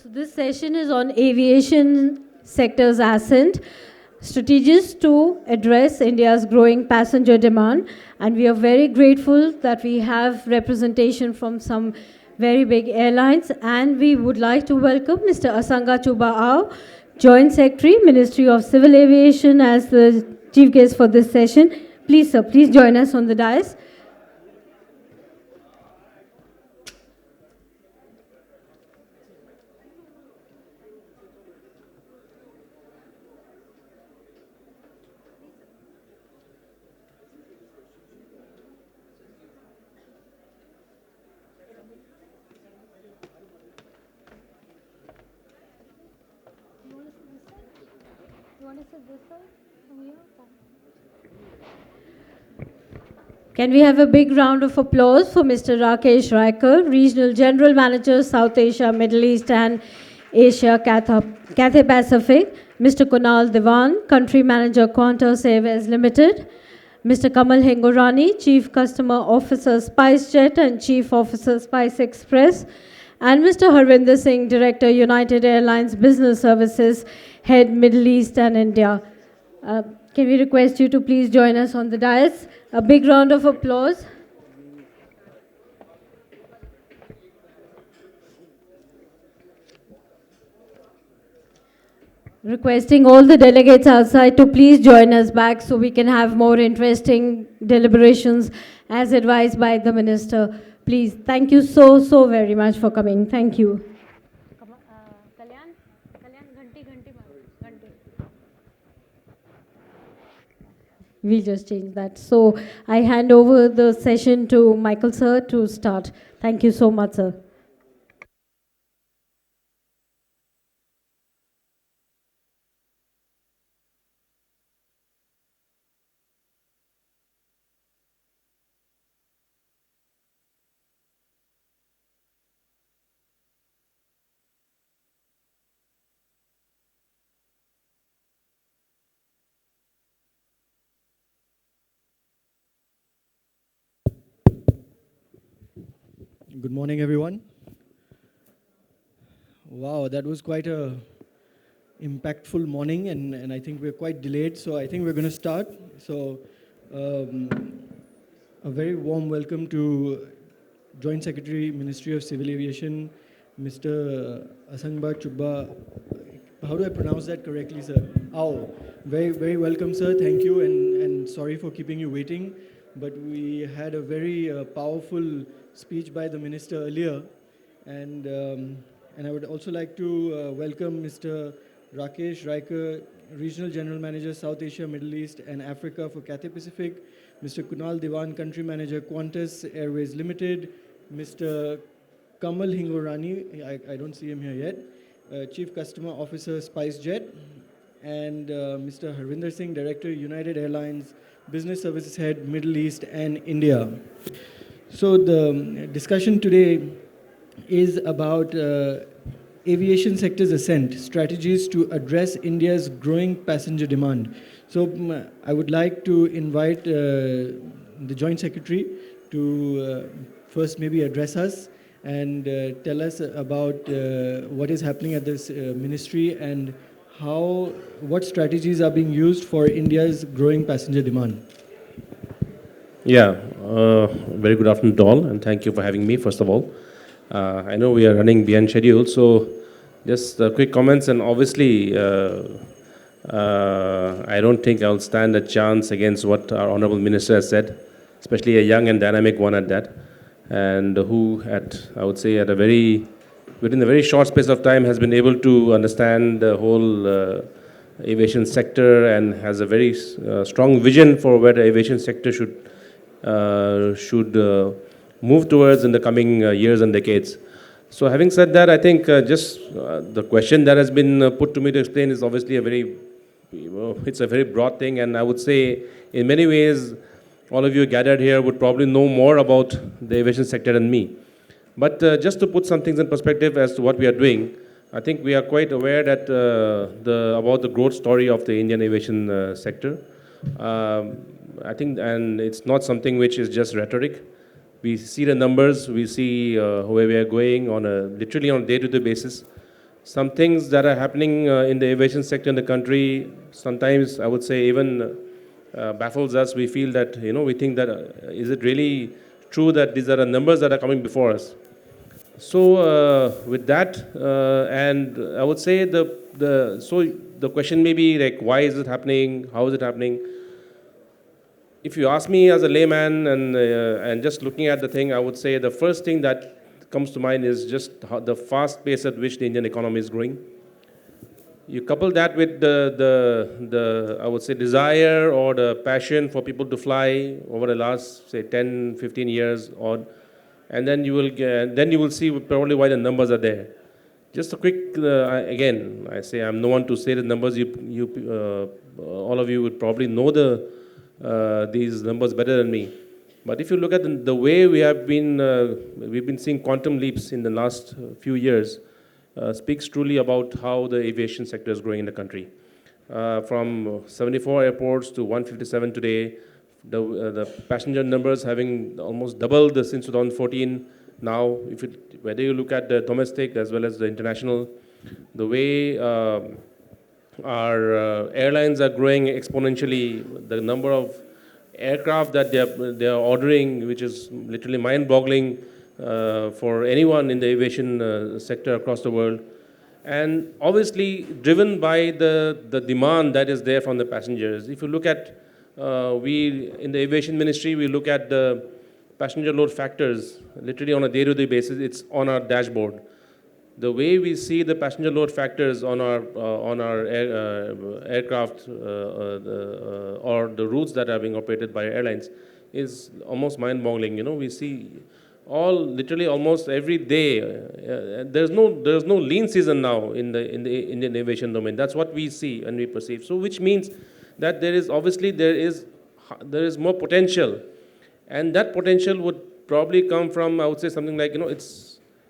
So this session is on aviation sector's ascent, strategies to address India's growing passenger demand. And we are very grateful that we have representation from some very big airlines. And we would like to welcome Mr. Asanga Chubaao, Joint Secretary, Ministry of Civil Aviation, as the chief guest for this session. Please, sir, please join us on the dais. Can we have a big round of applause for Mr. Rakesh Raikar, Regional General Manager, South Asia, Middle East and Asia Cathay Pacific, Mr. Kunal Diwan, Country Manager, Qantas Airways Limited, Mr. Kamal Hengorani, Chief Customer Officer, SpiceJet and Chief Officer, Spice Express, and Mr. Harvinder Singh, Director, United Airlines Business Services, Head, Middle East and India. Can we request you to please join us on the dais? A big round of applause. Requesting all the delegates outside to please join us back so we can have more interesting deliberations as advised by the Minister. Please, thank you so very much for coming. Thank you. We'll just change that. So I hand over the session to Michael, sir, to start. Thank you so much, sir. Good morning, everyone. Wow, that was quite a impactful morning, and I think we're quite delayed, so I think we're going to start. So, a very warm welcome to Joint Secretary, Ministry of Civil Aviation, Mr. Asangba Chubba. How do I pronounce that correctly, sir? Oh, very welcome, sir. Thank you, and sorry for keeping you waiting. But we had a very powerful speech by the minister earlier, and I would also like to welcome Mr. Rakesh Raikar, Regional General Manager, South Asia, Middle East and Africa for Cathay Pacific, Mr. Kunal Diwan, Country Manager, Qantas Airways Limited, Mr. Kamal Hingorani, I don't see him here yet, Chief Customer Officer, SpiceJet, and Mr. Harvinder Singh, Director, United Airlines Business Services Head, Middle East and India. So the discussion today is about aviation sector's ascent, strategies to address India's growing passenger demand. So I would like to invite the Joint Secretary to first maybe address us and tell us about what is happening at this ministry and what strategies are being used for India's growing passenger demand. Yeah, very good afternoon to all, and thank you for having me, first of all. I know we are running behind schedule, so just quick comments, and obviously, I don't think I'll stand a chance against what our Honorable Minister has said, especially a young and dynamic one at that, and who within a very short space of time has been able to understand the whole aviation sector and has a very strong vision for where the aviation sector should move towards in the coming years and decades. So having said that, I think the question that has been put to me to explain is obviously it's a very broad thing, and I would say in many ways all of you gathered here would probably know more about the aviation sector than me. But just to put some things in perspective as to what we are doing, I think we are quite aware that about the growth story of the Indian aviation sector. I think, and it's not something which is just rhetoric. We see the numbers, we see where we are going literally on a day-to-day basis. some things that are happening in the aviation sector in the country, sometimes I would say even baffles us. We feel that, we think that, is it really true that these are the numbers that are coming before us? So with that, and I would say the question may be like, why is it happening? How is it happening? If you ask me as a layman and just looking at the thing, I would say the first thing that comes to mind is just the fast pace at which the Indian economy is growing. You couple that with the I would say desire or the passion for people to fly over the last say 10, 15 years, or and then you will see probably why the numbers are there. Just a quick again, I say I'm no one to say the numbers. All of you would probably know these numbers better than me. But if you look at the way we've been seeing quantum leaps in the last few years, speaks truly about how the aviation sector is growing in the country. From 74 airports to 157 today, the passenger numbers having almost doubled since 2014. Now, whether you look at the domestic as well as the international, the way our airlines are growing exponentially, the number of aircraft that they are ordering, which is literally mind-boggling for anyone in the aviation sector across the world, and obviously driven by the demand that is there from the passengers. If you look at, we in the aviation ministry, we look at the passenger load factors literally on a day-to-day basis. It's on our dashboard. The way we see the passenger load factors on our aircraft or the routes that are being operated by airlines is almost mind-boggling. We see literally almost every day. There's no lean season now in the Indian aviation domain. That's what we see and we perceive. So which means that there is more potential, and that potential would probably come from, I would say, something like,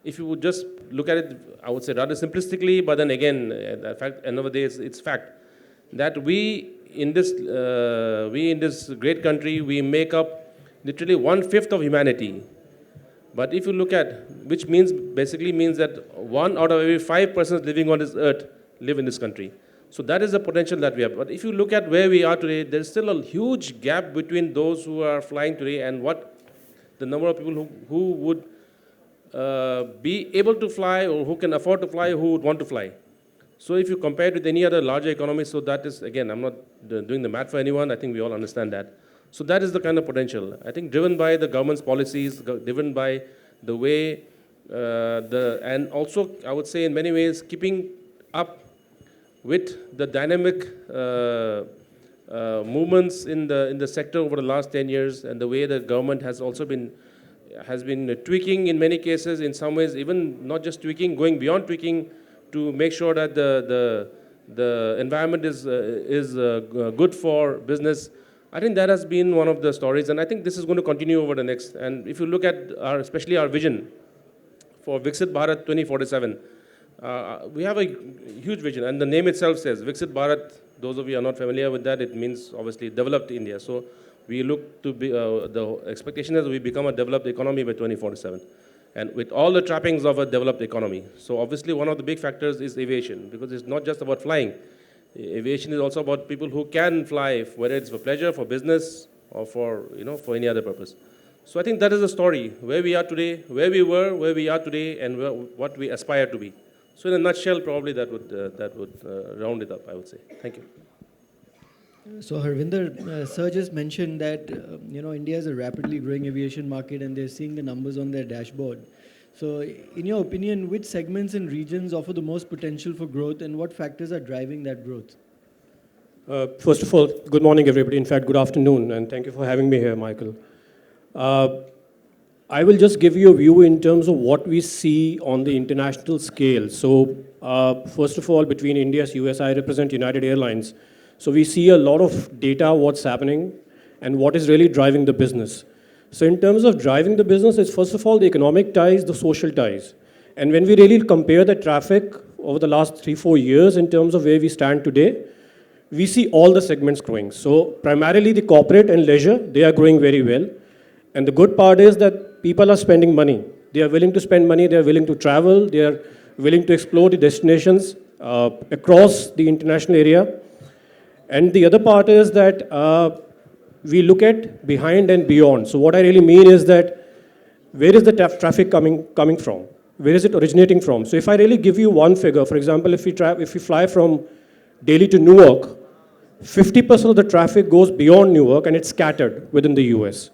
if you would just look at it, I would say rather simplistically, but then again, the fact, end of the day, it's fact that we in this great country, we make up literally 1/5 of humanity. But if you look at, which basically means that 1 out of every 5 persons living on this earth live in this country. So that is the potential that we have. But if you look at where we are today, there's still a huge gap between those who are flying today and what the number of people who would be able to fly, or who can afford to fly, who would want to fly. So if you compare it with any other larger economy, so that is, again, I'm not doing the math for anyone, I think we all understand that. So that is the kind of potential. I think driven by the government's policies, driven by the way, and also I would say in many ways keeping up with the dynamic movements in the sector over the last 10 years, and the way the government has also been tweaking in many cases, in some ways even not just tweaking, going beyond tweaking to make sure that the environment is good for business. I think that has been one of the stories, and I think this is going to continue over the next. And if you look at especially our vision for Viksit Bharat 2047, we have a huge vision, and the name itself says Viksit Bharat. Those of you who are not familiar with that, it means obviously developed India. So we look to be, the expectation is we become a developed economy by 2047, and with all the trappings of a developed economy. So obviously one of the big factors is aviation, because it's not just about flying. Aviation is also about people who can fly, whether it's for pleasure, for business, or for any other purpose. So I think that is the story, where we are today, where we were, where we are today, and what we aspire to be. So in a nutshell, probably that would round it up, I would say. Thank you. So Harvinder, sir just mentioned that India is a rapidly growing aviation market, and they're seeing the numbers on their dashboard. So in your opinion, which segments and regions offer the most potential for growth, and what factors are driving that growth? First of all, good morning, everybody. In fact, good afternoon, and thank you for having me here, Michael. I will just give you a view in terms of what we see on the international scale. So first of all, between India and US, I represent United Airlines. So we see a lot of data, what's happening, and what is really driving the business. So in terms of driving the business, it's first of all the economic ties, the social ties. And when we really compare the traffic over the last 3-4 years in terms of where we stand today, we see all the segments growing. So primarily the corporate and leisure, they are growing very well. And the good part is that people are spending money. They are willing to spend money, they are willing to travel, they are willing to explore the destinations across the international area. And the other part is that we look at behind and beyond. So what I really mean is that where is the traffic coming from? Where is it originating from? So if I really give you one figure, for example, if we fly from Delhi to Newark, 50% of the traffic goes beyond Newark and it's scattered within the US.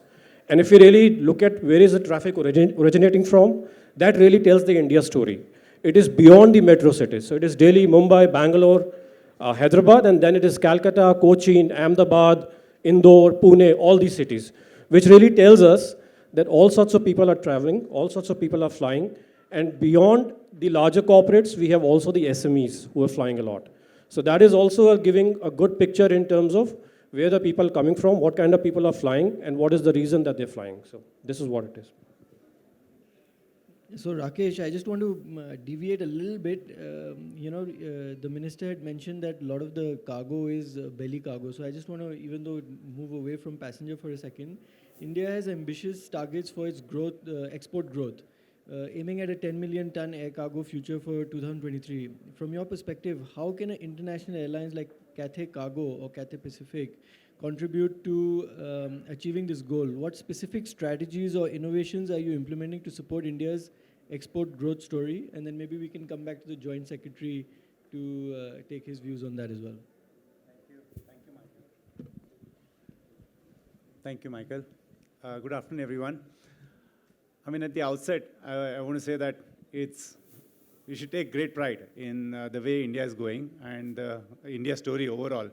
And if we really look at where is the traffic originating from, that really tells the India story. It is beyond the metro cities. So it is Delhi, Mumbai, Bangalore, Hyderabad, and then it is Calcutta, Cochin, Ahmedabad, Indore, Pune, all these cities, which really tells us that all sorts of people are traveling, all sorts of people are flying, and beyond the larger corporates, we have also the SMEs who are flying a lot. So that is also giving a good picture in terms of where the people are coming from, what kind of people are flying, and what is the reason that they're flying. So this is what it is. So Rakesh, I just want to deviate a little bit. The minister had mentioned that a lot of the cargo is belly cargo. So I just want to, even though move away from passenger for a second, India has ambitious targets for its growth, export growth, aiming at a 10 million ton air cargo future for 2023. From your perspective, how can international airlines like Cathay Cargo or Cathay Pacific contribute to achieving this goal? What specific strategies or innovations are you implementing to support India's export growth story? And then maybe we can come back to the Joint Secretary to take his views on that as well. Thank you, Michael. Good afternoon, everyone. I mean, at the outset, I want to say that we should take great pride in the way India is going and India's story overall.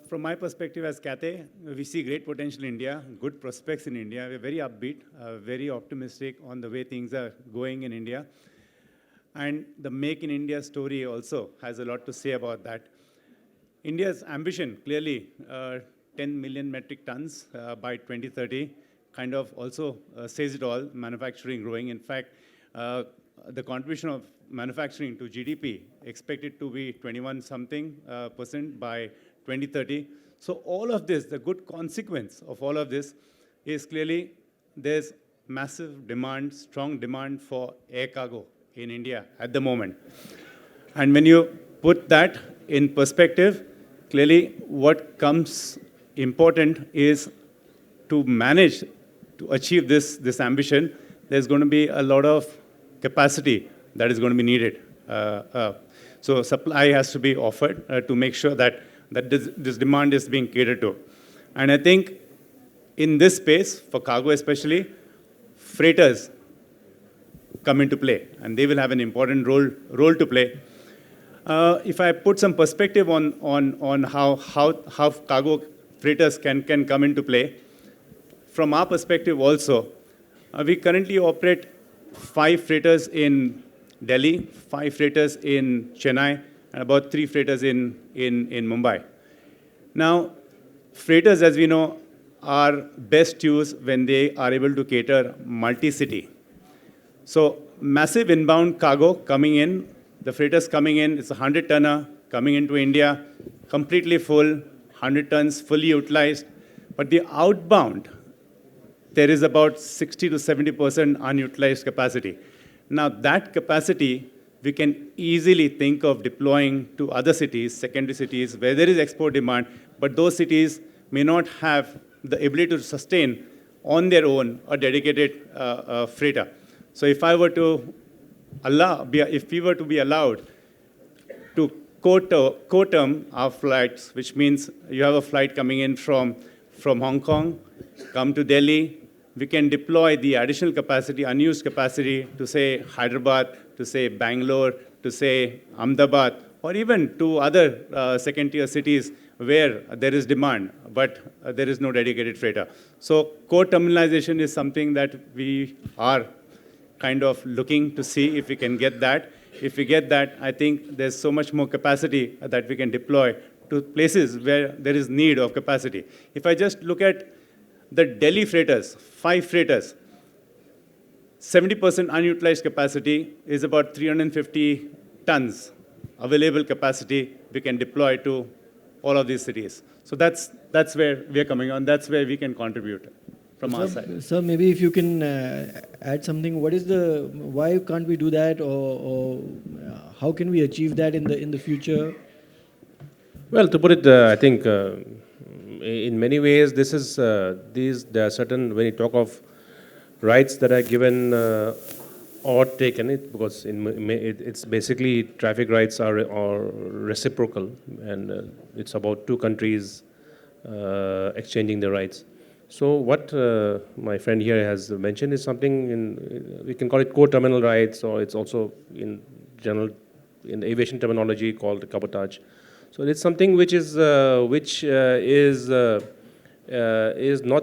From my perspective as Cathay, we see great potential in India, good prospects in India. We're very upbeat, very optimistic on the way things are going in India. And the Make in India story also has a lot to say about that. India's ambition, clearly, 10 million metric tons by 2030, kind of also says it all, manufacturing growing. In fact, the contribution of manufacturing to GDP expected to be 21-something% by 2030. So all of this, the good consequence of all of this is clearly there's massive demand, strong demand for air cargo in India at the moment. And when you put that in perspective, clearly what comes important is to manage to achieve this ambition. There's going to be a lot of capacity that is going to be needed. So supply has to be offered to make sure that this demand is being catered to. And I think in this space, for cargo especially, freighters come into play, and they will have an important role to play. If I put some perspective on how cargo freighters can come into play, from our perspective also, we currently operate 5 freighters in Delhi, 5 freighters in Chennai, and about 3 freighters in Mumbai. Now, freighters, as we know, are best used when they are able to cater multi-city. So massive inbound cargo coming in, the freighters coming in, it's a 100-tonner coming into India, completely full, 100 tons, fully utilized. But the outbound, there is about 60 to 70% unutilized capacity. Now that capacity, we can easily think of deploying to other cities, secondary cities, where there is export demand, but those cities may not have the ability to sustain on their own a dedicated freighter. So if we were to be allowed to co-term our flights, which means you have a flight coming in from Hong Kong, come to Delhi, we can deploy the additional capacity, unused capacity to say Hyderabad, to say Bangalore, to say Ahmedabad, or even to other second-tier cities where there is demand, but there is no dedicated freighter. So co-terminalization is something that we are kind of looking to see if we can get that. If we get that, I think there's so much more capacity that we can deploy to places where there is need of capacity. If I just look at the Delhi freighters, 5 freighters, 70% unutilized capacity is about 350 tons available capacity we can deploy to all of these cities. So that's where we are coming on. That's where we can contribute from our side. Sir, maybe if you can add something, why can't we do that, or how can we achieve that in the future? Well, to put it, I think in many ways, there are certain, when you talk of rights that are given or taken, because it's basically traffic rights are reciprocal, and it's about two countries exchanging the rights. So what my friend here has mentioned is something we can call it core terminal rights, or it's also in general in aviation terminology called cabotage. So it's something which is not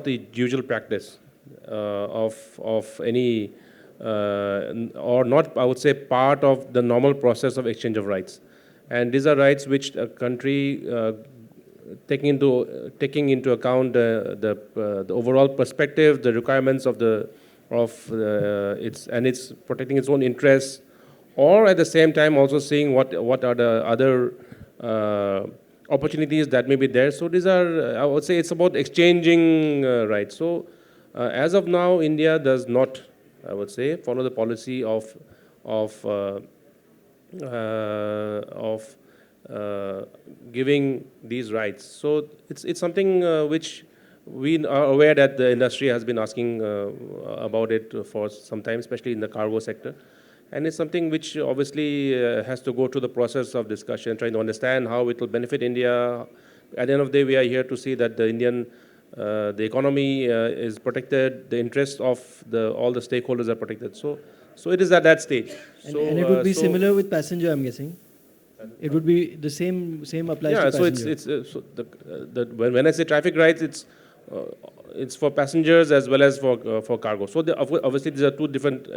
the usual practice of any or not, I would say, part of the normal process of exchange of rights. And these are rights which a country taking into account the overall perspective, the requirements of it's protecting its own interests, or at the same time also seeing what are the other opportunities that may be there. So these are, I would say, it's about exchanging rights. So as of now, India does not, I would say, follow the policy of giving these rights. So it's something which we are aware that the industry has been asking about it for some time, especially in the cargo sector. And it's something which obviously has to go through the process of discussion, trying to understand how it will benefit India. At the end of the day, we are here to see that the economy is protected, the interests of all the stakeholders are protected. So it is at that stage. And it would be similar with passenger, I'm guessing. It would be the same applies to passenger. When I say traffic rights, it's for passengers as well as for cargo. So obviously these are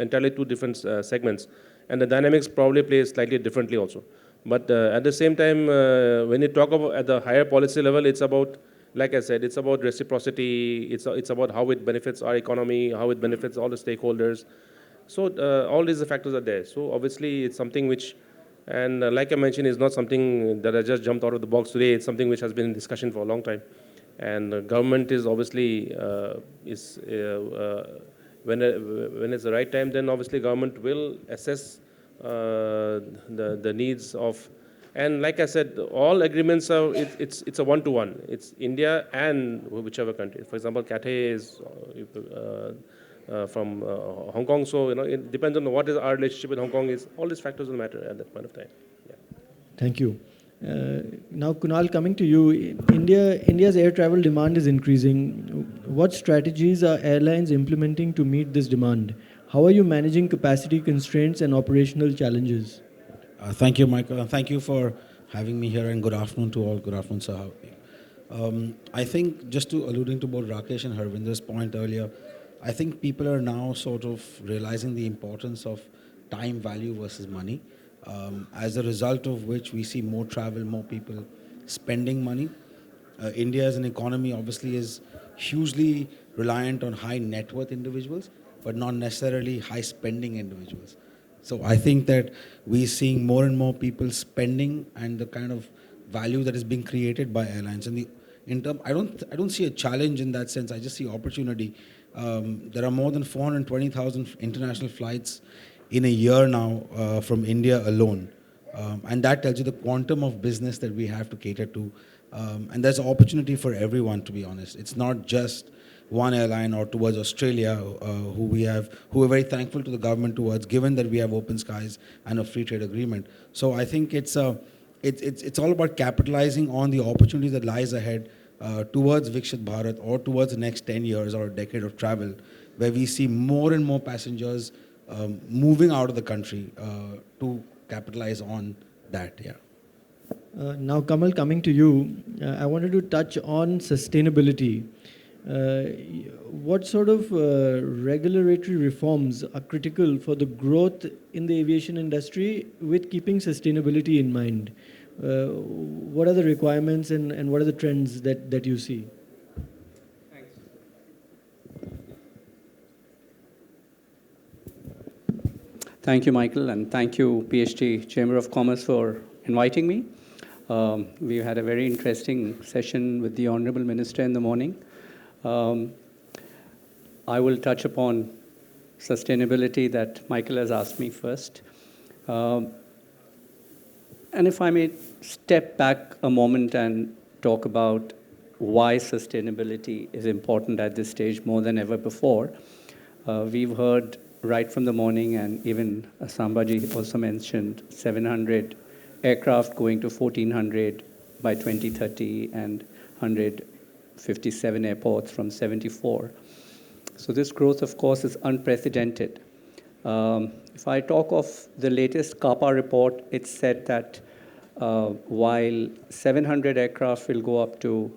entirely two different segments, and the dynamics probably play slightly differently also. But at the same time, when you talk about at the higher policy level, it's about, like I said, it's about reciprocity. It's about how it benefits our economy, how it benefits all the stakeholders. So all these factors are there. So obviously it's something which, and like I mentioned, is not something that I just jumped out of the box today. It's something which has been in discussion for a long time. And the government is obviously, when it's the right time, then obviously government will assess the needs of, and like I said, all agreements are, it's a one-to-one. It's India and whichever country. For example, Cathay is from Hong Kong, so it depends on what is our relationship with Hong Kong. All these factors will matter at that point of time. Yeah. Thank you. Now, Kunal, coming to you, India's air travel demand is increasing. What strategies are airlines implementing to meet this demand? How are you managing capacity constraints and operational challenges? Thank you, Michael. Thank you for having me here, and good afternoon to all. Good afternoon, sir. I think just alluding to both Rakesh and Harvinder's point earlier, I think people are now sort of realizing the importance of time value versus money. As a result of which we see more travel, more people spending money. India as an economy obviously is hugely reliant on high net worth individuals, but not necessarily high spending individuals. So I think that we're seeing more and more people spending, and the kind of value that is being created by airlines. And I don't see a challenge in that sense. I just see opportunity. There are more than 420,000 international flights in a year now from India alone. And that tells you the quantum of business that we have to cater to. And there's opportunity for everyone, to be honest. It's not just one airline or towards Australia who we're very thankful to the government towards, given that we have open skies and a free trade agreement. So I think it's all about capitalizing on the opportunities that lies ahead towards Viksit Bharat, or towards the next 10 years or a decade of travel, where we see more and more passengers moving out of the country to capitalize on that. Yeah. Now, Kamal, coming to you, I wanted to touch on sustainability. What sort of regulatory reforms are critical for the growth in the aviation industry with keeping sustainability in mind? What are the requirements and what are the trends that you see? Thank you, Michael, and thank you, PhD Chamber of Commerce, for inviting me. We had a very interesting session with the Honorable Minister in the morning. I will touch upon sustainability that Michael has asked me first. And if I may step back a moment and talk about why sustainability is important at this stage more than ever before. We've heard right from the morning, and even Sambaji also mentioned 700 aircraft going to 1,400 by 2030 and 157 airports from 74. So this growth, of course, is unprecedented. If I talk of the latest CAPA report, it said that while 700 aircraft will go up to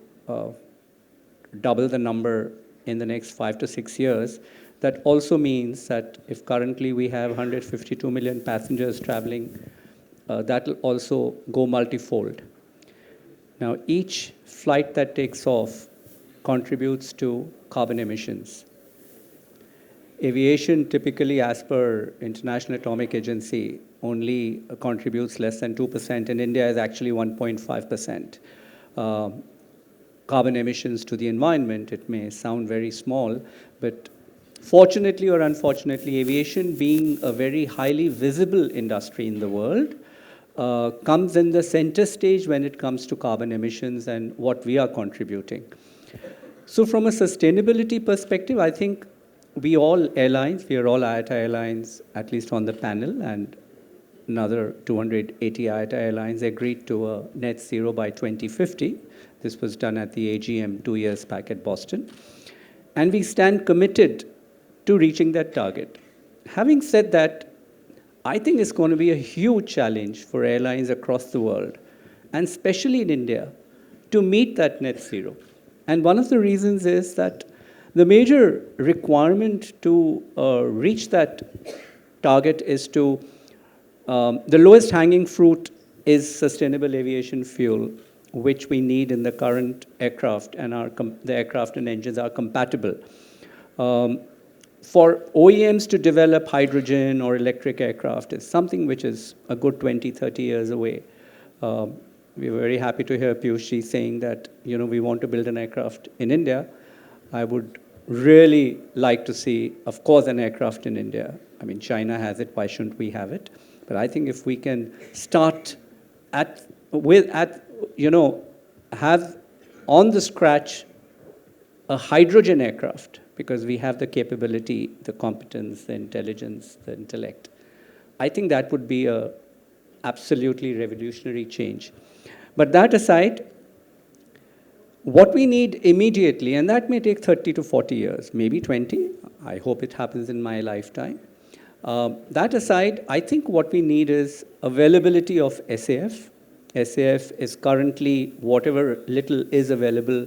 double the number in the next 5 to 6 years, that also means that if currently we have 152 million passengers traveling, that will also go multifold. Now, each flight that takes off contributes to carbon emissions. Aviation, typically, as per International Atomic Agency, only contributes less than 2%. In India, is actually 1.5%. Carbon emissions to the environment, it may sound very small, but fortunately or unfortunately, aviation being a very highly visible industry in the world, comes in the center stage when it comes to carbon emissions and what we are contributing. So from a sustainability perspective, I think we all airlines, we are all IATA airlines, at least on the panel, and another 280 IATA airlines agreed to a net zero by 2050. This was done at the AGM 2 years back at Boston. And we stand committed to reaching that target. Having said that, I think it's going to be a huge challenge for airlines across the world, and especially in India, to meet that net zero. And one of the reasons is that the major requirement to reach that target is to, the lowest hanging fruit is sustainable aviation fuel, which we need in the current aircraft, and the aircraft and engines are compatible. For OEMs to develop hydrogen or electric aircraft is something which is a good 20, 30 years away. We were very happy to hear Piyush saying that, we want to build an aircraft in India. I would really like to see, of course, an aircraft in India. I mean, China has it, why shouldn't we have it? But I think if we can start have on the scratch a hydrogen aircraft, because we have the capability, the competence, the intelligence, the intellect. I think that would be a absolutely revolutionary change. But that aside, what we need immediately, and that may take 30 to 40 years, maybe 20, I hope it happens in my lifetime. That aside, I think what we need is availability of SAF. SAF is currently, whatever little is available,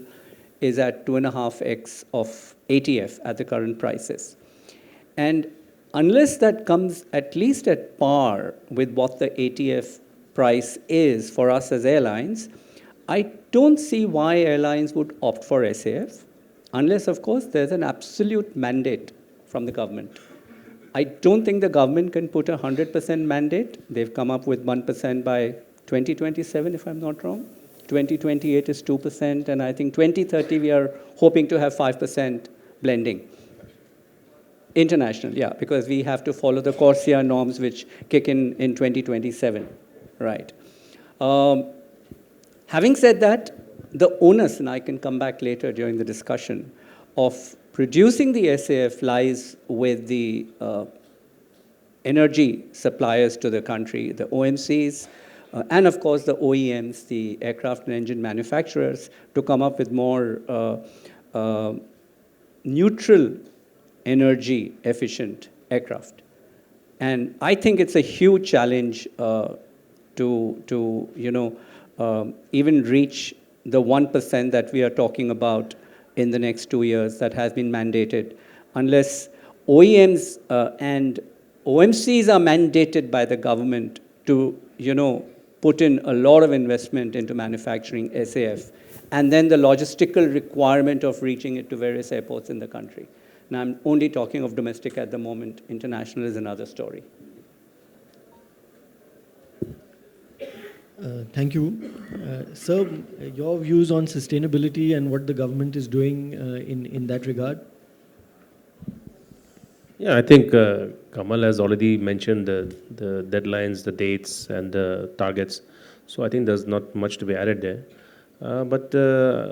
is at 2.5x of ATF at the current prices. And unless that comes at least at par with what the ATF price is for us as airlines, I don't see why airlines would opt for SAF, unless, of course, there's an absolute mandate from the government. I don't think the government can put a 100% mandate. They've come up with 1% by 2027, if I'm not wrong. 2028 is 2%, and I think 2030 we are hoping to have 5% blending. International, yeah, because we have to follow the CORSIA norms which kick in 2027, right? Having said that, the onus, and I can come back later during the discussion, of producing the SAF lies with the energy suppliers to the country, the OMCs, and of course the OEMs, the aircraft and engine manufacturers, to come up with more neutral energy efficient aircraft. And I think it's a huge challenge to even reach the 1% that we are talking about in the next 2 years that has been mandated, unless OEMs and OMCs are mandated by the government to, put in a lot of investment into manufacturing SAF, and then the logistical requirement of reaching it to various airports in the country. Now, I'm only talking of domestic at the moment. International is another story. Thank you. Sir, your views on sustainability and what the government is doing in that regard? Yeah, I think Kamal has already mentioned the deadlines, the dates, and the targets. So I think there's not much to be added there. But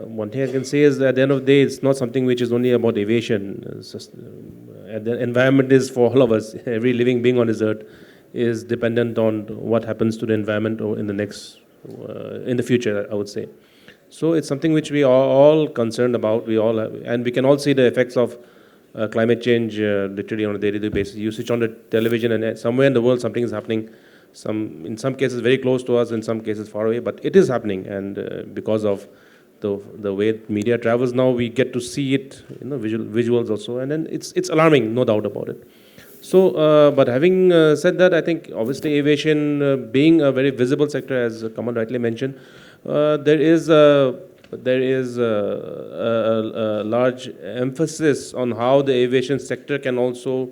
one thing I can say is that at the end of the day, it's not something which is only about aviation. It's just, and the environment is for all of us. Every living being on this earth is dependent on what happens to the environment or in the next, in the future, I would say. So it's something which we are all concerned about. We all have, and we can all see the effects of climate change literally on a daily basis. You switch on the television and somewhere in the world something is happening. In some cases very close to us, in some cases far away, but it is happening. And because of the way media travels now, we get to see it, visuals also, and then it's alarming, no doubt about it. So, but having said that, I think obviously aviation being a very visible sector, as Kamal rightly mentioned, there is a large emphasis on how the aviation sector can also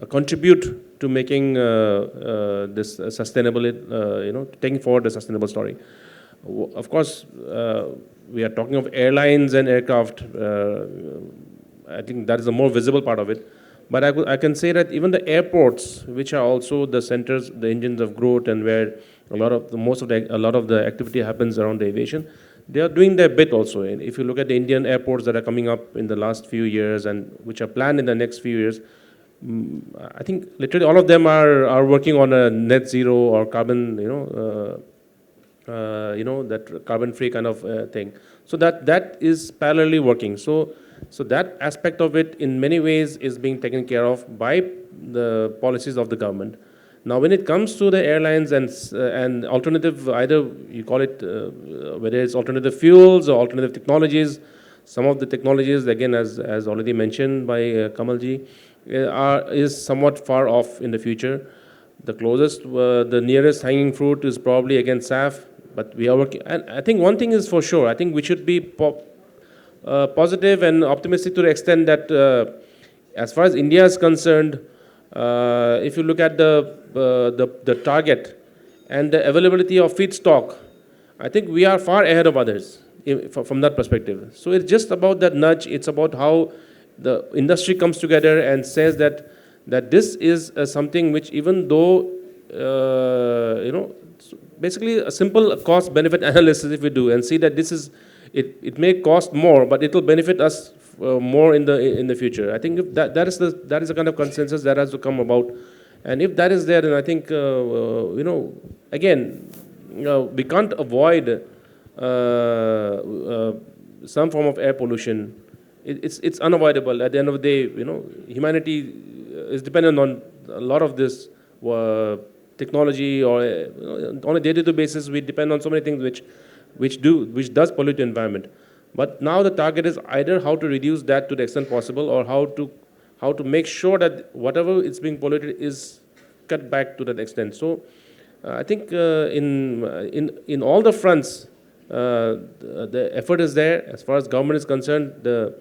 contribute to making this sustainable, taking forward the sustainable story. Of course, we are talking of airlines and aircraft. I think that is a more visible part of it. But I can say that even the airports, which are also the centers, the engines of growth, and where a lot of the activity happens around the aviation, they are doing their bit also. And if you look at the Indian airports that are coming up in the last few years and which are planned in the next few years, I think literally all of them are working on a net zero or carbon, that carbon-free kind of thing. So that is parallelly working. So that aspect of it, in many ways, is being taken care of by the policies of the government. Now, when it comes to the airlines and alternative, either you call it whether it's alternative fuels or alternative technologies, some of the technologies, again, as already mentioned by Kamalji, is somewhat far off in the future. The closest, the nearest hanging fruit is probably again SAF, but we are working. And I think one thing is for sure, I think we should be positive and optimistic to the extent that as far as India is concerned, if you look at the target and the availability of feedstock, I think we are far ahead of others from that perspective. So it's just about that nudge. It's about how the industry comes together and says that this is something which, even though basically a simple cost benefit analysis if we do and see that this is it may cost more, but it will benefit us more in the future. I think if that is the kind of consensus that has to come about, and if that is there, then I think again, we can't avoid some form of air pollution. It's unavoidable. At the end of the day, humanity is dependent on a lot of this technology, or on a day-to-day basis, we depend on so many things which does pollute the environment. But now the target is either how to reduce that to the extent possible, or how to make sure that whatever is being polluted is cut back to that extent. So I think in all the fronts, the effort is there. As far as government is concerned, the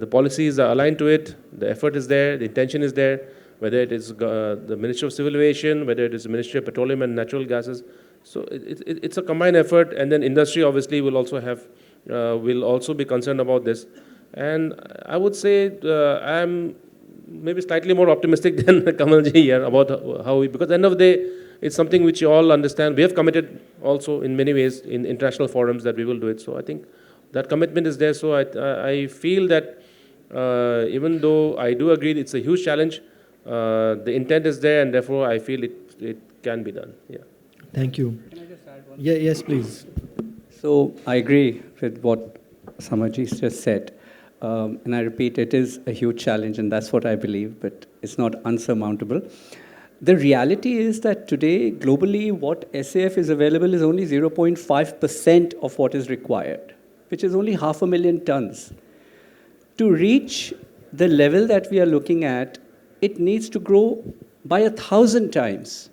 policies are aligned to it. The effort is there. The intention is there. Whether it is the Ministry of Civil Aviation, whether it is the Ministry of Petroleum and Natural Gases. So it's a combined effort, and then industry obviously will also be concerned about this. And I would say I'm maybe slightly more optimistic than Kamalji here about how because at the end of the day, it's something which you all understand. We have committed also in many ways in international forums that we will do it. So I think that commitment is there. So I feel that even though I do agree it's a huge challenge, the intent is there, and therefore I feel it can be done. Yeah. Thank you. Can I just add one? Yeah, yes, please. So I agree with what Samarji just said. And I repeat, it is a huge challenge, and that's what I believe, but it's not unsurmountable. The reality is that today, globally, what SAF is available is only 0.5% of what is required, which is only 500,000 tons. To reach the level that we are looking at, it needs to grow by 1,000 times.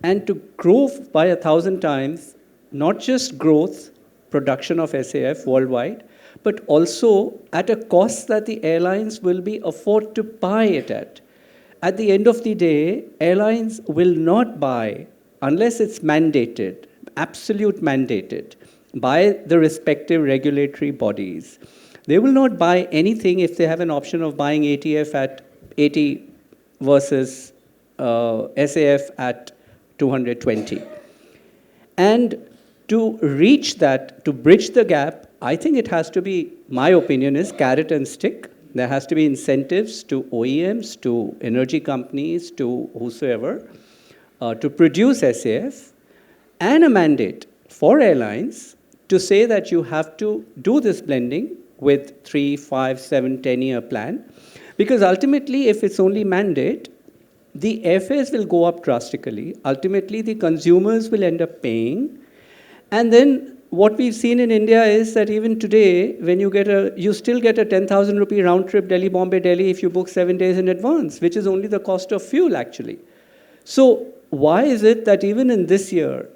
And to grow by 1,000 times, not just growth, production of SAF worldwide, but also at a cost that the airlines will be afford to buy it at. At the end of the day, airlines will not buy, unless it's mandated, absolute mandated, by the respective regulatory bodies. They will not buy anything if they have an option of buying ATF at 80 versus SAF at 220. And to reach that, to bridge the gap, I think it has to be, my opinion is carrot and stick. There has to be incentives to OEMs, to energy companies, to whosoever, to produce SAF, and a mandate for airlines to say that you have to do this blending with 3, 5, 7, 10-year plan. Because ultimately, if it's only mandate, the airfares will go up drastically. Ultimately, the consumers will end up paying. And then what we've seen in India is that even today, when you still get a 10,000 rupee round trip Delhi, Bombay, Delhi if you book 7 days in advance, which is only the cost of fuel actually. So why is it that even in this year,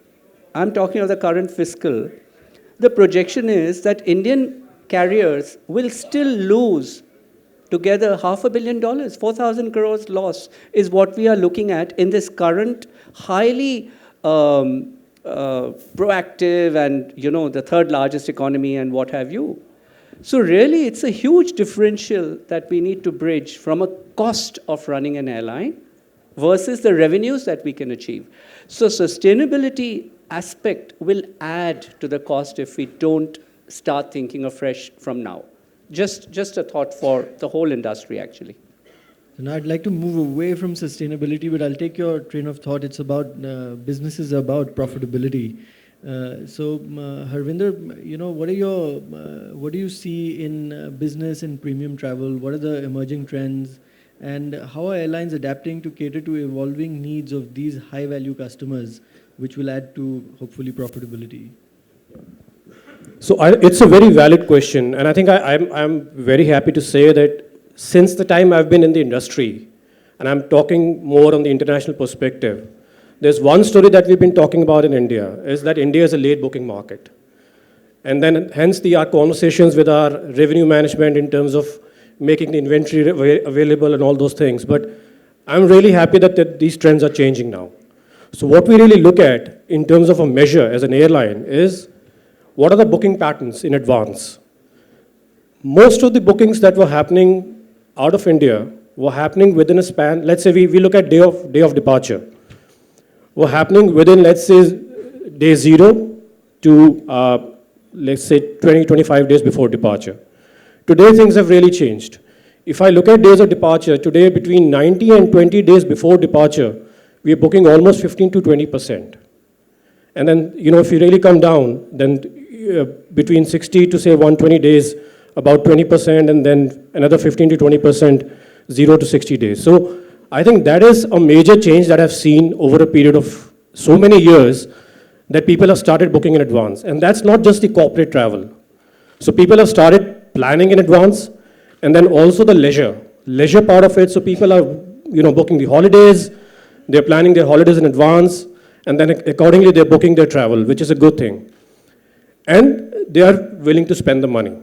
I'm talking of the current fiscal, the projection is that Indian carriers will still lose together $500 million, 4,000 crores loss is what we are looking at in this current highly proactive and, the third largest economy and what have you. So really, it's a huge differential that we need to bridge from a cost of running an airline versus the revenues that we can achieve. So sustainability aspect will add to the cost if we don't start thinking afresh from now. Just a thought for the whole industry, actually. Now I'd like to move away from sustainability, but I'll take your train of thought. It's about businesses about profitability. So Harvinder, what do you see in business and premium travel? What are the emerging trends? And how are airlines adapting to cater to evolving needs of these high-value customers, which will add to, hopefully, profitability? So it's a very valid question, and I think I'm very happy to say that since the time I've been in the industry, and I'm talking more on the international perspective, there's one story that we've been talking about in India, is that India is a late booking market. And then hence our conversations with our revenue management in terms of making the inventory available and all those things. But I'm really happy that these trends are changing now. So what we really look at in terms of a measure as an airline is, what are the booking patterns in advance? Most of the bookings that were happening out of India were happening within a span, let's say we look at day of departure, were happening within, let's say, day 0 to, let's say, 20, 25 days before departure. Today, things have really changed. If I look at days of departure, today between 90 and 20 days before departure, we are booking almost 15 to 20%. And then, if you really come down, then between 60 to say 120 days, about 20%, and then another 15 to 20%, 0 to 60 days. So I think that is a major change that I've seen over a period of so many years, that people have started booking in advance. And that's not just the corporate travel. So people have started planning in advance, and then also the leisure part of it. So people are, booking the holidays, they're planning their holidays in advance, and then accordingly they're booking their travel, which is a good thing. And they are willing to spend the money.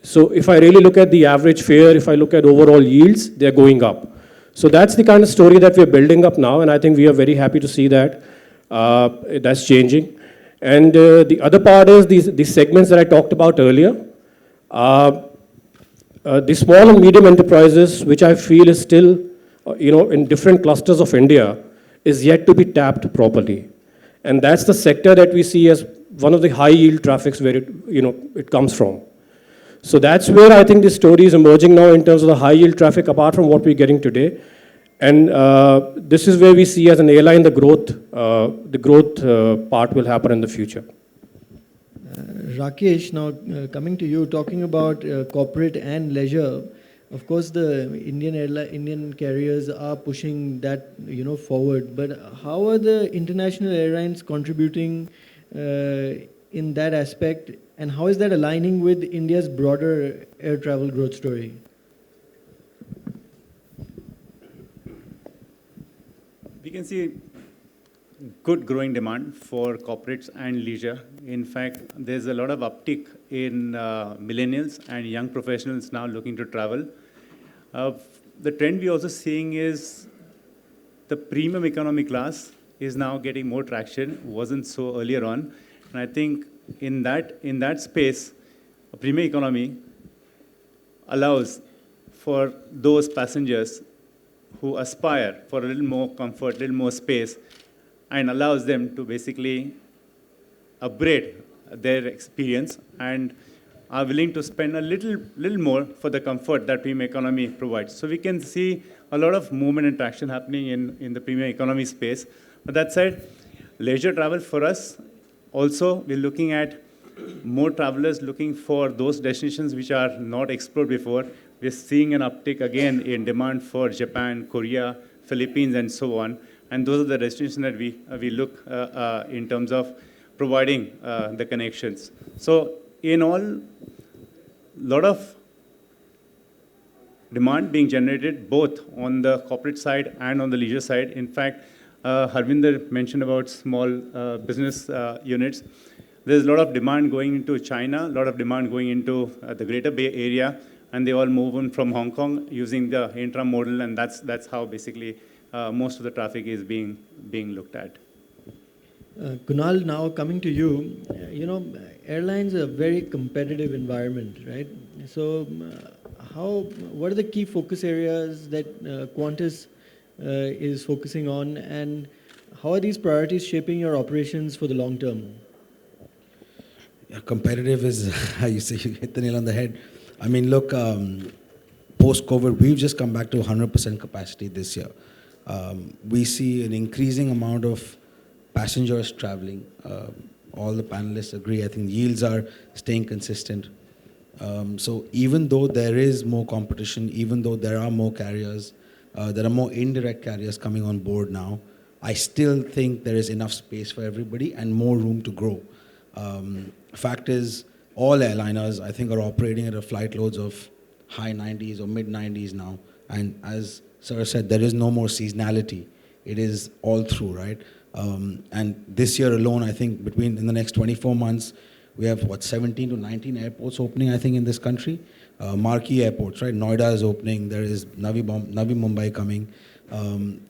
So if I really look at the average fare, if I look at overall yields, they're going up. So that's the kind of story that we're building up now, and I think we are very happy to see that that's changing. And the other part is these segments that I talked about earlier. The small and medium enterprises, which I feel is still, in different clusters of India, is yet to be tapped properly. And that's the sector that we see as one of the high yield traffics where it comes from. So that's where I think the story is emerging now in terms of the high yield traffic, apart from what we're getting today. And this is where we see as an airline the growth part will happen in the future. Rakesh, now coming to you, talking about corporate and leisure, of course the Indian carriers are pushing that forward, but how are the international airlines contributing in that aspect, and how is that aligning with India's broader air travel growth story? We can see good growing demand for corporates and leisure. In fact, there's a lot of uptick in millennials and young professionals now looking to travel. The trend we're also seeing is the premium economy class is now getting more traction, wasn't so earlier on. And I think in that space, a premium economy allows for those passengers who aspire for a little more comfort, a little more space, and allows them to basically upgrade their experience and are willing to spend a little more for the comfort that premium economy provides. So we can see a lot of movement and traction happening in the premium economy space. But that said, leisure travel for us, also we're looking at more travelers looking for those destinations which are not explored before. We're seeing an uptick again in demand for Japan, Korea, Philippines, and so on. And those are the destinations that we look in terms of providing the connections. So in all, lot of demand being generated both on the corporate side and on the leisure side. In fact, Harvinder mentioned about small business units. There's a lot of demand going into China, a lot of demand going into the Greater Bay Area, and they all move in from Hong Kong using the intra-modal, and that's how basically most of the traffic is being looked at. Kunal, now coming to you, airlines are a very competitive environment, right? So what are the key focus areas that Qantas is focusing on, and how are these priorities shaping your operations for the long term? Yeah, competitive is, you say, you hit the nail on the head. I mean, look, post-COVID, we've just come back to 100% capacity this year. We see an increasing amount of passengers traveling. All the panelists agree. I think yields are staying consistent. So even though there is more competition, even though there are more carriers, there are more indirect carriers coming on board now, I still think there is enough space for everybody and more room to grow. Fact is, all airliners, I think, are operating at a flight loads of high 90s or mid 90s now. And as Sir said, there is no more seasonality. It is all through, right? And this year alone, I think in the next 24 months, we have, 17 to 19 airports opening, I think, in this country. Marquee airports, right? Noida is opening. There is Navi Mumbai coming.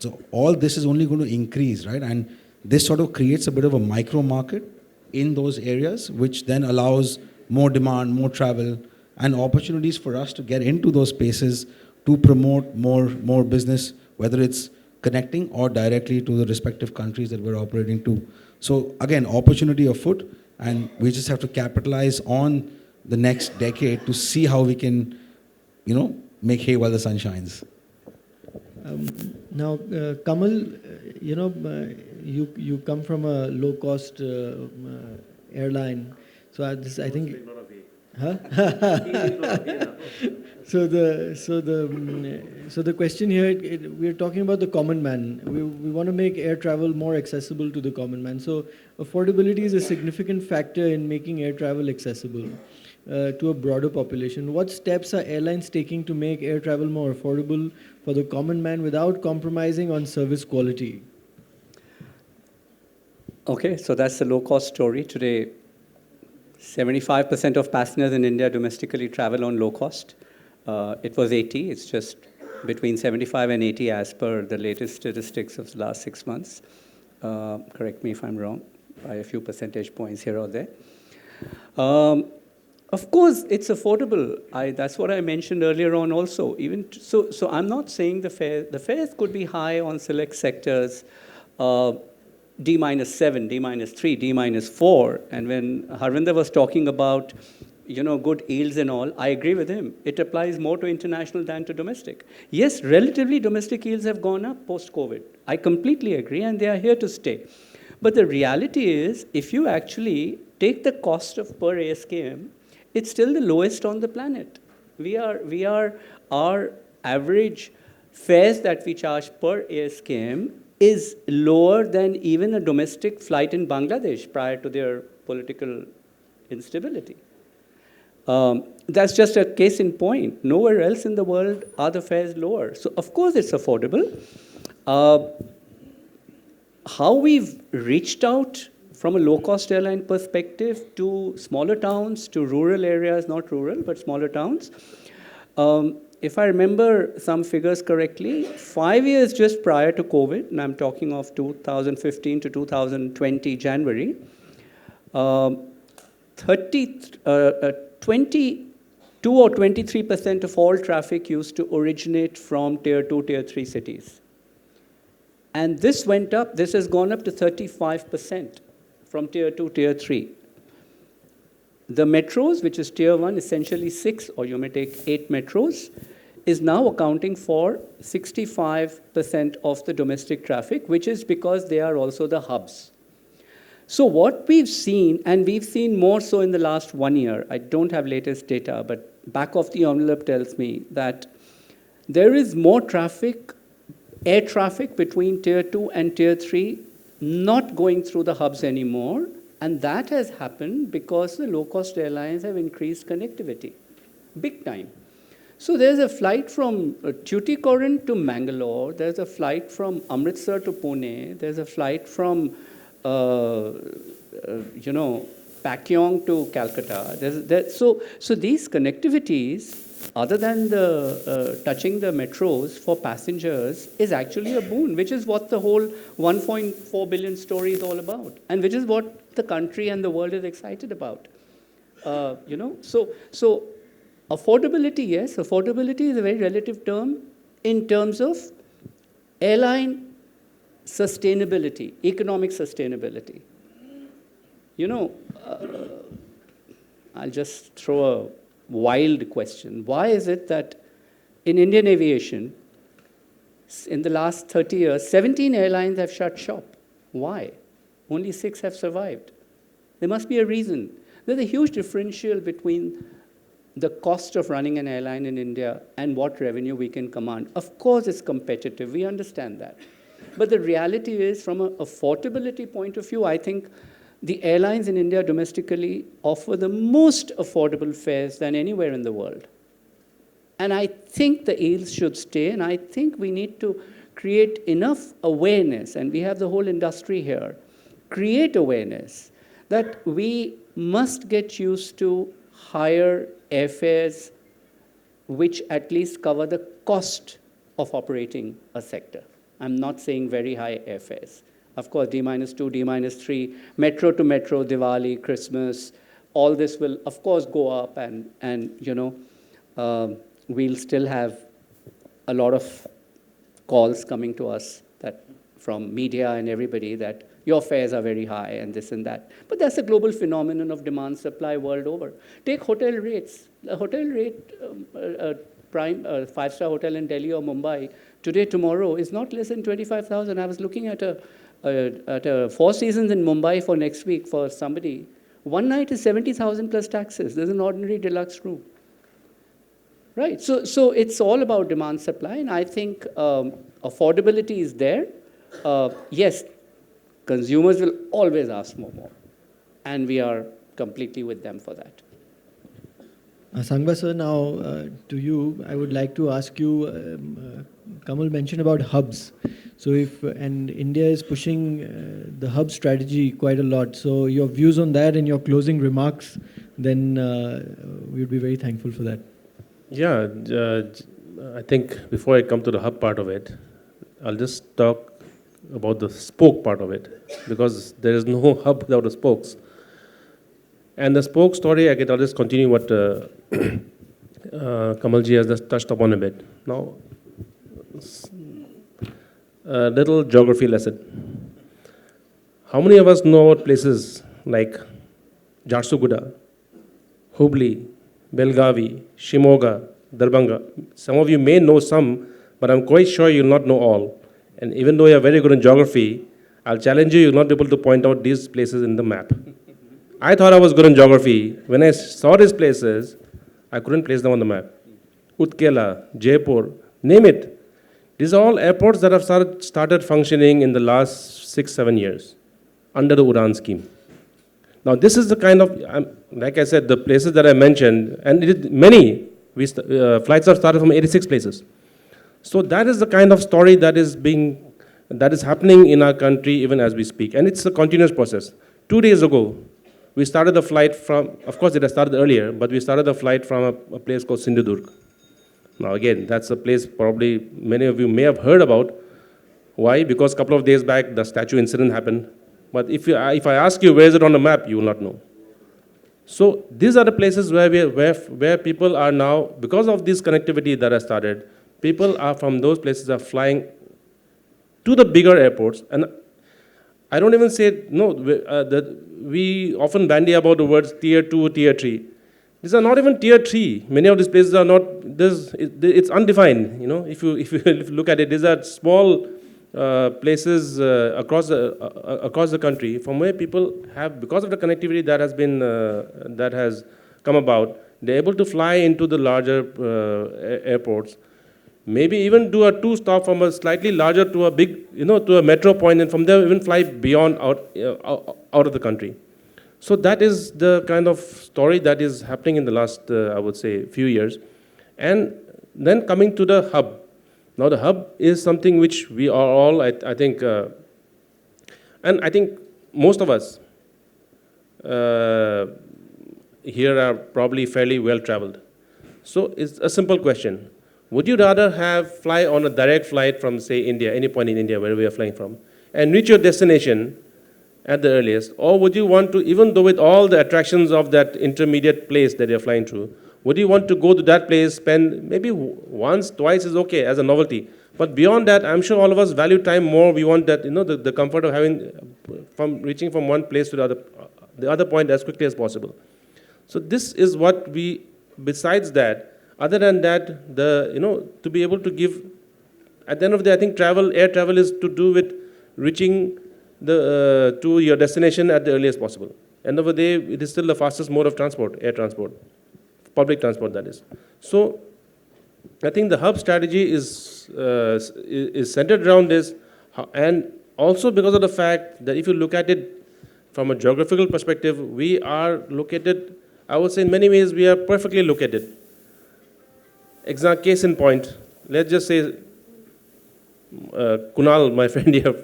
So all this is only going to increase, right? And this sort of creates a bit of a micro market in those areas, which then allows more demand, more travel, and opportunities for us to get into those spaces to promote more business, whether it's connecting or directly to the respective countries that we're operating to. So again, opportunity afoot, and we just have to capitalize on the next decade to see how we can, make hay while the sun shines. Now, Kamal, you come from a low-cost airline, so I think. Huh? So the question here, we're talking about the common man. We want to make air travel more accessible to the common man. So affordability is a significant factor in making air travel accessible to a broader population. What steps are airlines taking to make air travel more affordable for the common man without compromising on service quality? Okay, so that's the low-cost story. Today, 75% of passengers in India domestically travel on low cost. It was 80. It's just between 75 and 80 as per the latest statistics of the last 6 months. Correct me if I'm wrong, by a few percentage points here or there. Of course, it's affordable. That's what I mentioned earlier on also. So I'm not saying the fares could be high on select sectors, D-7, D-3, D-4. And when Harvinder was talking about, good yields and all, I agree with him. It applies more to international than to domestic. Yes, relatively domestic yields have gone up post-COVID. I completely agree, and they are here to stay. But the reality is, if you actually take the cost of per ASKM, it's still the lowest on the planet. Our average fares that we charge per ASKM is lower than even a domestic flight in Bangladesh prior to their political instability. That's just a case in point. Nowhere else in the world are the fares lower. So of course it's affordable. How we've reached out from a low-cost airline perspective to smaller towns, to rural areas, not rural, but smaller towns. If I remember some figures correctly, 5 years just prior to COVID, and I'm talking of 2015 to 2020 January, 20 2 or 23% of all traffic used to originate from tier 2, tier 3 cities. And this went up, this has gone up to 35% from tier 2, tier 3. The metros, which is tier 1, essentially 6, or you may take 8 metros, is now accounting for 65% of the domestic traffic, which is because they are also the hubs. So what we've seen, and we've seen more so in the last 1 year, I don't have latest data, but back of the envelope tells me that there is more traffic, air traffic between tier 2 and tier 3, not going through the hubs anymore, and that has happened because the low-cost airlines have increased connectivity, big time. So there's a flight from Tuticorin to Mangalore, there's a flight from Amritsar to Pune, there's a flight from, Pakyong to Calcutta. So these connectivities, other than the touching the metros for passengers, is actually a boon, which is what the whole 1.4 billion story is all about, and which is what the country and the world is excited about. So affordability, yes, affordability is a very relative term in terms of airline sustainability, economic sustainability. I'll just throw a wild question. Why is it that in Indian aviation, in the last 30 years, 17 airlines have shut shop? Why? Only 6 have survived. There must be a reason. There's a huge differential between the cost of running an airline in India and what revenue we can command. Of course, it's competitive. We understand that. But the reality is, from an affordability point of view, I think the airlines in India domestically offer the most affordable fares than anywhere in the world. And I think the yields should stay, and I think we need to create enough awareness, and we have the whole industry here, create awareness that we must get used to higher airfares which at least cover the cost of operating a sector. I'm not saying very high airfares. Of course, D-2, D-3, metro to metro, Diwali, Christmas, all this will, of course, go up, and we'll still have a lot of calls coming to us that from media and everybody that your fares are very high and this and that. But that's a global phenomenon of demand supply world over. Take hotel rates. A hotel rate, prime 5-star hotel in Delhi or Mumbai, today, tomorrow, is not less than 25,000. I was looking at a Four Seasons in Mumbai for next week for somebody. One night is 70,000 plus taxes. There's an ordinary deluxe room. Right, so it's all about demand supply, and I think affordability is there. Yes, consumers will always ask for more, and we are completely with them for that. Sangva sir, now to you, I would like to ask you, Kamal mentioned about hubs. So and India is pushing the hub strategy quite a lot. So your views on that and your closing remarks, then we would be very thankful for that. Yeah, I think before I come to the hub part of it, I'll just talk about the spoke part of it, because there is no hub without the spokes. And the spoke story, I'll just continue what Kamalji has just touched upon a bit. Now, a little geography lesson. How many of us know about places like Jharsuguda, Hubli, Belgavi, Shimoga, Darbhanga? Some of you may know some, but I'm quite sure you'll not know all. And even though you're very good in geography, I'll challenge you'll not be able to point out these places in the map. I thought I was good in geography. When I saw these places, I couldn't place them on the map. Utkela, Jaipur, name it. These are all airports that have started functioning in the last 6-7 years under the UDAN scheme. Now, this is the kind of, like I said, the places that I mentioned, and many flights have started from 86 places. So that is the kind of story that is happening in our country even as we speak, and it's a continuous process. 2 days ago, we started the flight from, of course it had started earlier, but we started the flight from a place called Sindhudurg. Now again, that's a place probably many of you may have heard about. Why? Because a couple of days back, the statue incident happened. But if I ask you where is it on the map, you will not know. So these are the places where people are now, because of this connectivity that has started, people are from those places are flying to the bigger airports. And I don't even say, no, we often bandy about the words tier 2, tier 3. These are not even tier 3. Many of these places are not, it's undefined, you know, if you look at it. These are small places across the country from where people have, because of the connectivity that has come about, they're able to fly into the larger airports. Maybe even do a two-stop from a slightly larger to a big, you know, to a metro point, and from there even fly beyond out of the country. So that is the kind of story that is happening in the last, I would say, few years. And then coming to the hub. Now the hub is something which we are all, I think, and I think most of us here are probably fairly well traveled. So it's a simple question. Would you rather fly on a direct flight from, say, India, any point in India, where we are flying from, and reach your destination at the earliest? Or would you want to, even though with all the attractions of that intermediate place that you're flying through, would you want to go to that place, spend maybe once, twice is okay as a novelty. But beyond that, I'm sure all of us value time more. We want that, you know, the comfort of reaching from one place to the other point as quickly as possible. So this is what besides that, other than that, to be able to give, at the end of the day, I think air travel is to do with reaching to your destination at the earliest possible. End of the day, it is still the fastest mode of transport, air transport, public transport, that is. So I think the hub strategy is centered around this, and also because of the fact that if you look at it from a geographical perspective, we are located, I would say in many ways, we are perfectly located. Case in point, let's just say Kunal, my friend here,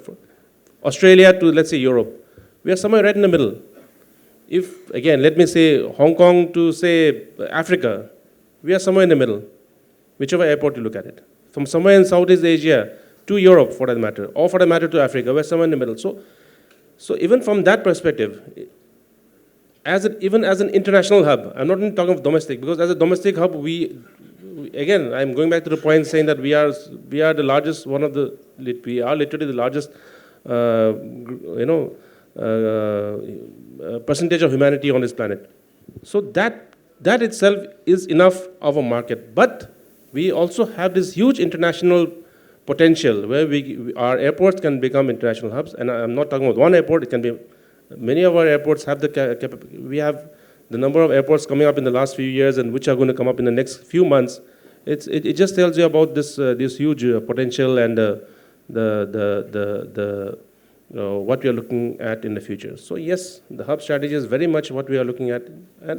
Australia to, let's say, Europe. We are somewhere right in the middle. If, again, let me say Hong Kong to, say, Africa, we are somewhere in the middle, whichever airport you look at it. From somewhere in Southeast Asia to Europe, for that matter, or for that matter to Africa, we're somewhere in the middle. So even from that perspective, even as an international hub, I'm not even talking of domestic, because as a domestic hub, again, I'm going back to the point saying that we are the largest, we are literally the largest, percentage of humanity on this planet. So that itself is enough of a market. But we also have this huge international potential where our airports can become international hubs. And I'm not talking about one airport, it can be, many of our airports have we have the number of airports coming up in the last few years and which are going to come up in the next few months. It just tells you about this huge potential and what we are looking at in the future. So yes, the hub strategy is very much what we are looking at.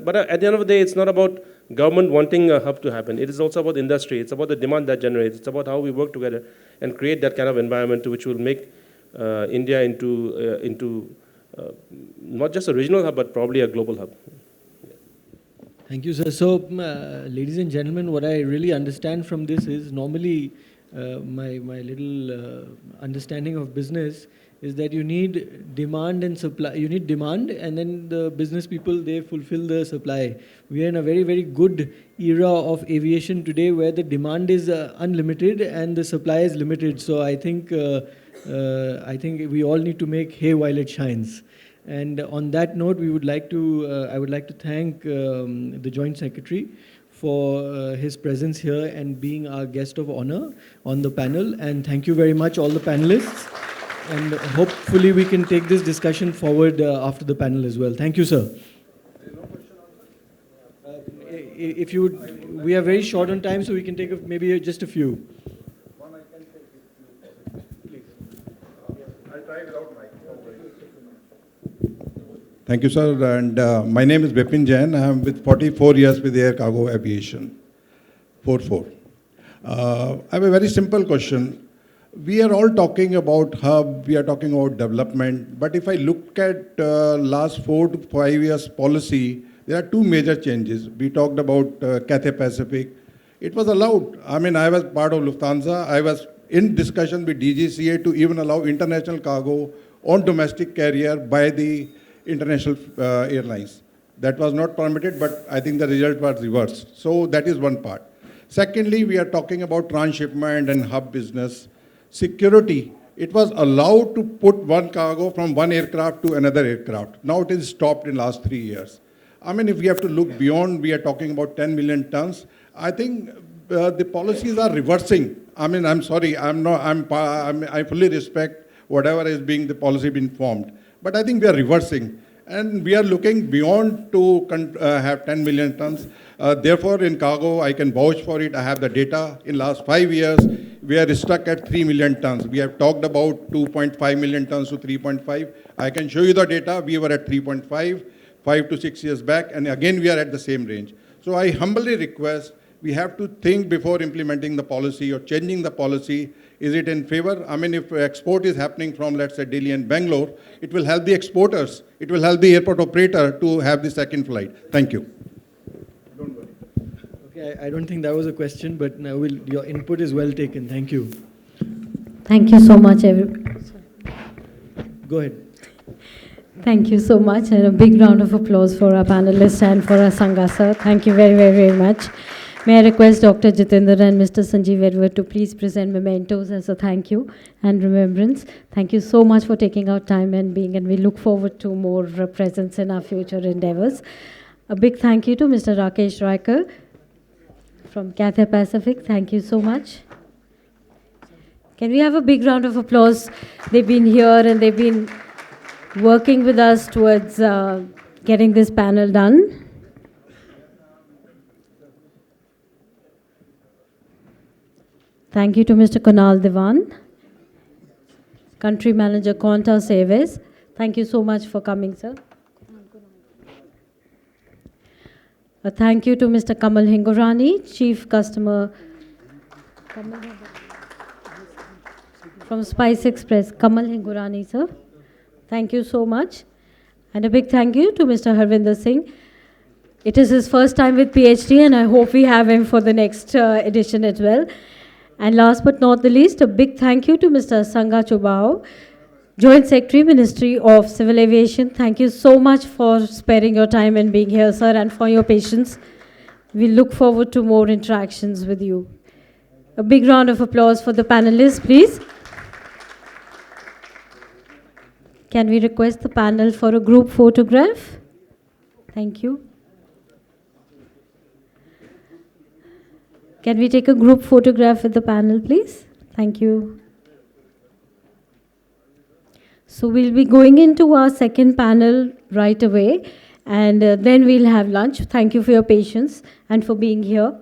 But at the end of the day, it's not about government wanting a hub to happen. It is also about industry. It's about the demand that generates. It's about how we work together and create that kind of environment which will make India into not just a regional hub, but probably a global hub. Thank you, sir. So, ladies and gentlemen, what I really understand from this is normally my little understanding of business is that you need demand and supply. You need demand, and then the business people, they fulfill the supply. We are in a very, very good era of aviation today where the demand is unlimited and the supply is limited. So I think we all need to make hay while it shines. And on that note, I would like to thank the Joint Secretary for his presence here and being our guest of honor on the panel. And thank you very much, all the panelists. And hopefully we can take this discussion forward after the panel as well. Thank you, sir. If you would, we are very short on time, so we can take maybe just a few. One I can take with you. Please. I'll try without mic. Thank you, sir. And my name is Bipin Jain. I am with 44 years with Air Cargo Aviation. 44. I have a very simple question. We are all talking about hub, we are talking about development, but if I look at last 4 to 5 years policy, there are two major changes. We talked about Cathay Pacific. It was allowed. I mean, I was part of Lufthansa. I was in discussion with DGCA to even allow international cargo on domestic carrier by the international airlines. That was not permitted, but I think the result was reversed. So that is one part. Secondly, we are talking about transshipment and hub business. Security, it was allowed to put one cargo from one aircraft to another aircraft. Now it is stopped in last 3 years. I mean, if we have to look beyond, we are talking about 10 million tons. I think the policies are reversing. I mean, I'm sorry, I fully respect whatever is being the policy being formed. But I think we are reversing. And we are looking beyond to have 10 million tons. Therefore, in cargo, I can vouch for it. I have the data. In last 5 years, we are stuck at 3 million tons. We have talked about 2.5 million tons to 3.5. I can show you the data. We were at 3.5, 5 to 6 years back. And again, we are at the same range. So I humbly request, we have to think before implementing the policy or changing the policy. Is it in favor? I mean, if export is happening from, let's say, Delhi and Bangalore, it will help the exporters. It will help the airport operator to have the second flight. Thank you. Don't worry. Okay, I don't think that was a question, but now your input is well taken. Thank you. Thank you so much, Go ahead. Thank you so much, and a big round of applause for our panelists and for our Sangha, sir. Thank you very, very, very much. May I request Dr. Jitendra and Mr. Sanjeev Edward to please present mementos as a thank you and remembrance. Thank you so much for taking out time and we look forward to more presence in our future endeavors. A big thank you to Mr. Rakesh Riker from Cathay Pacific. Thank you so much. Can we have a big round of applause? They've been here and they've been working with us towards getting this panel done. Thank you to Mr. Kunal Diwan, Country Manager, Qantas Airways. Thank you so much for coming, sir. A thank you to Mr. Kamal Hingorani, Chief Customer from Spice Express. Kamal Hingorani, sir. Thank you so much. And a big thank you to Mr. Harvinder Singh. It is his first time with PhD, and I hope we have him for the next edition as well. And last but not the least, a big thank you to Mr. Sangha Chubao, Joint Secretary, Ministry of Civil Aviation. Thank you so much for sparing your time and being here, sir, and for your patience. We look forward to more interactions with you. A big round of applause for the panelists, please. Can we request the panel for a group photograph? Thank you. Can we take a group photograph with the panel, please? Thank you. So we'll be going into our second panel right away, and then we'll have lunch. Thank you for your patience and for being here.